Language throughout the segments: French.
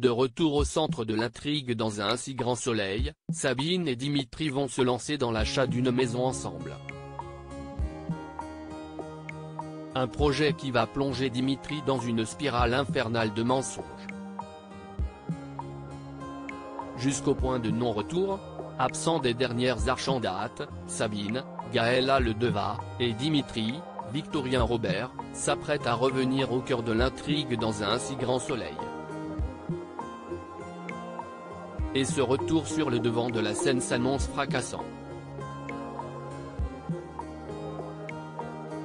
De retour au centre de l'intrigue dans un si grand soleil, Sabine et Dimitri vont se lancer dans l'achat d'une maison ensemble. Un projet qui va plonger Dimitri dans une spirale infernale de mensonges. Jusqu'au point de non-retour, absent des dernières arches en date, Sabine, Gaëlla Ledeva, et Dimitri, Victorien Robert, s'apprêtent à revenir au cœur de l'intrigue dans un si grand soleil. Et ce retour sur le devant de la scène s'annonce fracassant.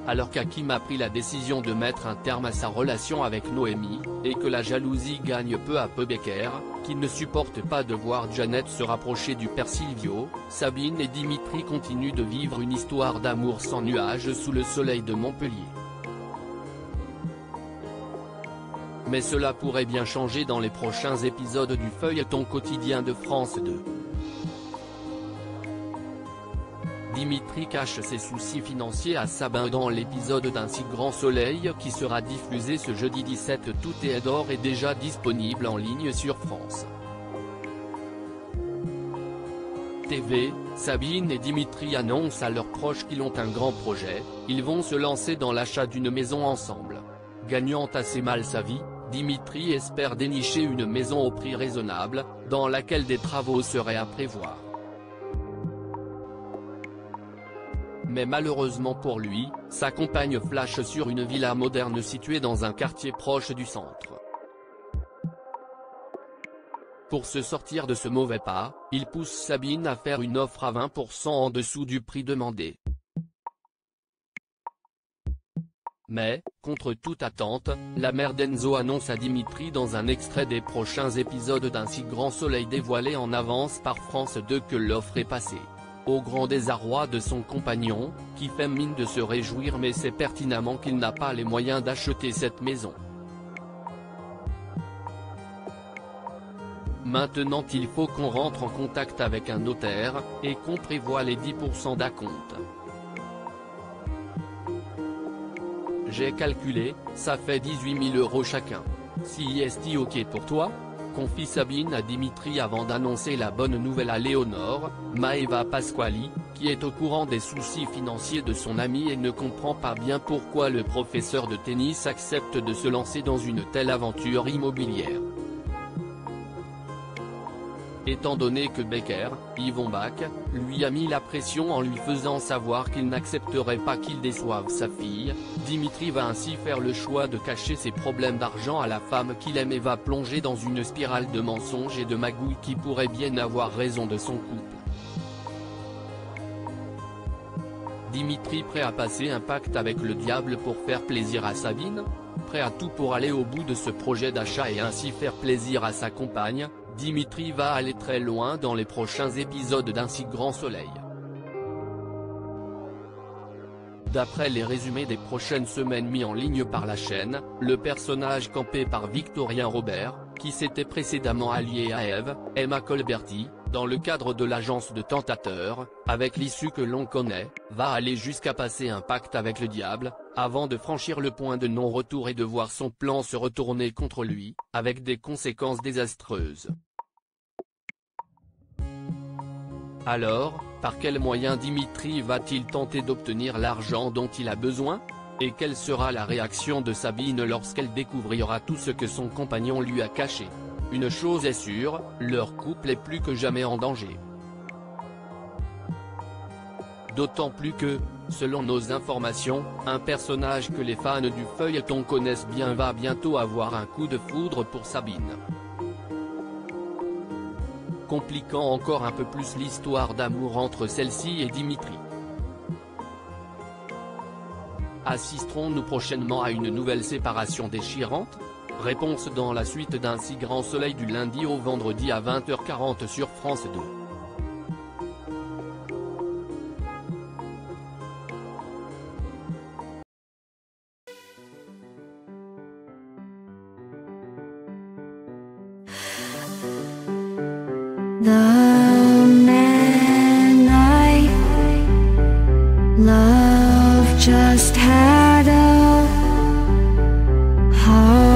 Alors qu'Hakim a pris la décision de mettre un terme à sa relation avec Noémie, et que la jalousie gagne peu à peu Becker, qui ne supporte pas de voir Janet se rapprocher du père Silvio, Sabine et Dimitri continuent de vivre une histoire d'amour sans nuages sous le soleil de Montpellier. Mais cela pourrait bien changer dans les prochains épisodes du feuilleton quotidien de France 2. Dimitri cache ses soucis financiers à Sabine dans l'épisode d'Un si grand soleil qui sera diffusé ce jeudi 17 août et d'or est déjà disponible en ligne sur France TV. Sabine et Dimitri annoncent à leurs proches qu'ils ont un grand projet, ils vont se lancer dans l'achat d'une maison ensemble. Gagnant assez mal sa vie, Dimitri espère dénicher une maison au prix raisonnable, dans laquelle des travaux seraient à prévoir. Mais malheureusement pour lui, sa compagne flash sur une villa moderne située dans un quartier proche du centre. Pour se sortir de ce mauvais pas, il pousse Sabine à faire une offre à 20% en dessous du prix demandé. Mais, contre toute attente, la mère d'Enzo annonce à Dimitri dans un extrait des prochains épisodes d'Un si grand soleil dévoilé en avance par France 2 que l'offre est passée. Au grand désarroi de son compagnon, qui fait mine de se réjouir mais sait pertinemment qu'il n'a pas les moyens d'acheter cette maison. Maintenant il faut qu'on rentre en contact avec un notaire, et qu'on prévoit les 10% d'acompte. J'ai calculé, ça fait 18 000 € chacun. Si est ok pour toi ? Confie Sabine à Dimitri avant d'annoncer la bonne nouvelle à Léonore, Maeva Pasquali, qui est au courant des soucis financiers de son ami et ne comprend pas bien pourquoi le professeur de tennis accepte de se lancer dans une telle aventure immobilière. Étant donné que Becker, Yvon Bach, lui a mis la pression en lui faisant savoir qu'il n'accepterait pas qu'il déçoive sa fille, Dimitri va ainsi faire le choix de cacher ses problèmes d'argent à la femme qu'il aime et va plonger dans une spirale de mensonges et de magouilles qui pourrait bien avoir raison de son couple. Dimitri prêt à passer un pacte avec le diable pour faire plaisir à Sabine ? Prêt à tout pour aller au bout de ce projet d'achat et ainsi faire plaisir à sa compagne, Dimitri va aller très loin dans les prochains épisodes d'Un si grand soleil. D'après les résumés des prochaines semaines mis en ligne par la chaîne, le personnage campé par Victorien Robert, qui s'était précédemment allié à Eve, Emma Colberti, dans le cadre de l'agence de tentateurs, avec l'issue que l'on connaît, va aller jusqu'à passer un pacte avec le diable, avant de franchir le point de non-retour et de voir son plan se retourner contre lui, avec des conséquences désastreuses. Alors, par quels moyens Dimitri va-t-il tenter d'obtenir l'argent dont il a besoin ? Et quelle sera la réaction de Sabine lorsqu'elle découvrira tout ce que son compagnon lui a caché ? Une chose est sûre, leur couple est plus que jamais en danger. D'autant plus que, selon nos informations, un personnage que les fans du feuilleton connaissent bien va bientôt avoir un coup de foudre pour Sabine. Compliquant encore un peu plus l'histoire d'amour entre celle-ci et Dimitri. Assisterons-nous prochainement à une nouvelle séparation déchirante ? Réponse dans la suite d'Un si grand soleil du lundi au vendredi à 20h40 sur France 2. The man I love just had a heart